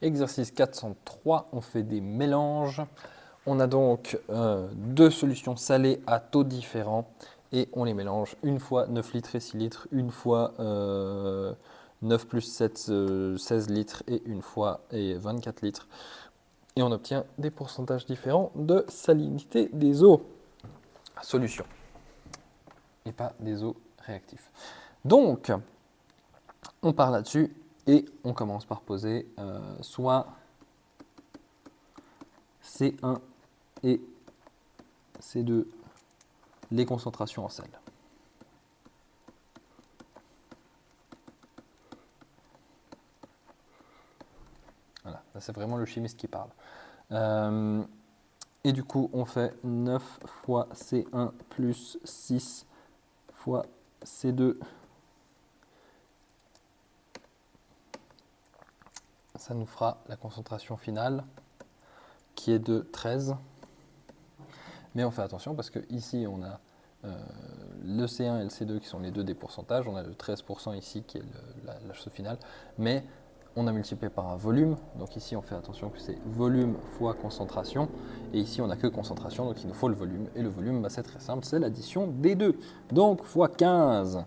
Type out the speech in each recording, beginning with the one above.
Exercice 403, on fait des mélanges. On a donc deux solutions salées à taux différents et on les mélange une fois 9 litres et 6 litres, une fois 9 plus 7, 16 litres et une fois 24 litres. Et on obtient des pourcentages différents de salinité des eaux. Solution. Et pas des eaux réactifs. Donc, on part là-dessus et on commence par poser soit C1 et C2, les concentrations en sel. Voilà, c'est vraiment le chimiste qui parle. Et du coup, on fait 9 fois C1 plus 6 fois C2. Ça nous fera la concentration finale qui est de 13. Mais on fait attention parce que ici, on a le C1 et le C2 qui sont les deux des pourcentages. On a le 13% ici qui est la chose finale. Mais on a multiplié par un volume. Donc ici, on fait attention que c'est volume fois concentration. Et ici, on n'a que concentration, donc il nous faut le volume. Et le volume, bah, c'est très simple, c'est l'addition des deux. Donc, fois 15.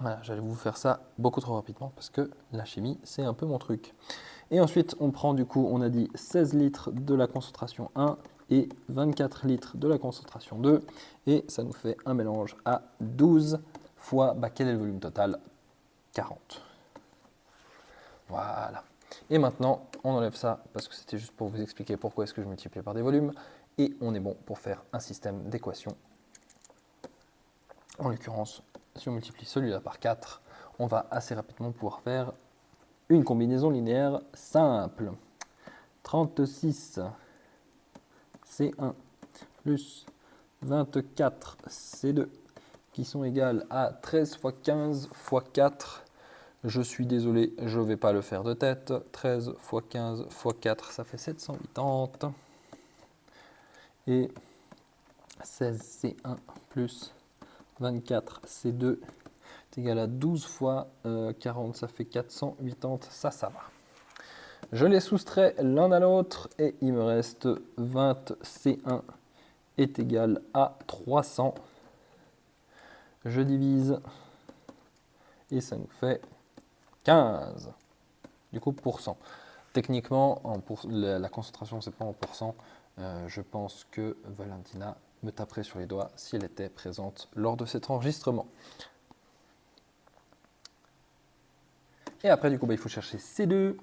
Voilà, j'allais vous faire ça beaucoup trop rapidement parce que la chimie, c'est un peu mon truc. Et ensuite, on prend du coup, on a dit 16 litres de la concentration 1 et 24 litres de la concentration 2. Et ça nous fait un mélange à 12 fois, bah, quel est le volume total? 40. Voilà. Et maintenant, on enlève ça parce que c'était juste pour vous expliquer pourquoi est-ce que je multiplie par des volumes. Et on est bon pour faire un système d'équation. En l'occurrence, si on multiplie celui-là par 4, on va assez rapidement pouvoir faire une combinaison linéaire simple. 36 C1 plus 24 C2 qui sont égales à 13 fois 15 fois 4. Je suis désolé, je ne vais pas le faire de tête. 13 fois 15 fois 4, ça fait 780. Et 16 C1 plus 24 C2 est égal à 12 fois 40, ça fait 480. Ça va. Je les soustrais l'un à l'autre et il me reste 20 C1 est égal à 300. Je divise et ça nous fait 15. Du coup, pourcent. Techniquement, la concentration, c'est pas en pourcent. Je pense que Valentina me taperait sur les doigts si elle était présente lors de cet enregistrement. Et après, du coup, il faut chercher C2.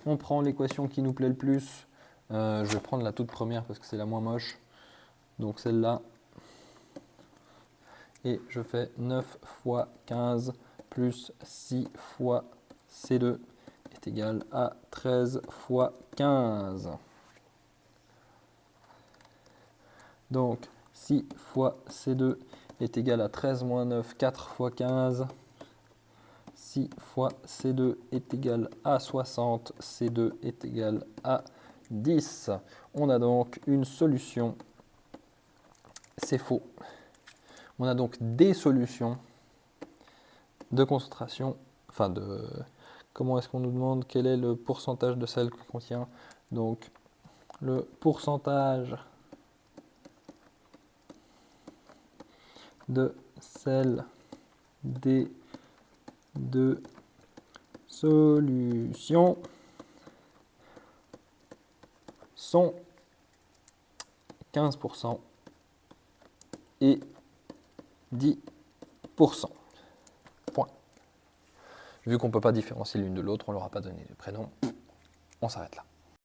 On prend l'équation qui nous plaît le plus. Je vais prendre la toute première parce que c'est la moins moche. Donc celle-là. Et je fais 9 fois 15 plus 6 fois C2 est égal à 13 fois 15. Donc 6 fois C2 est égal à 13 moins 9, 4 fois 15. 6 fois C2 est égal à 60, C2 est égal à 10. On a donc une solution. C'est faux. On a donc des solutions de concentration, enfin de... Comment est-ce qu'on nous demande quel est le pourcentage de sel que contient? Donc le pourcentage de sel des deux solutions sont 15% et 10%. Point. Vu qu'on ne peut pas différencier l'une de l'autre, on ne leur a pas donné de prénom, on s'arrête là.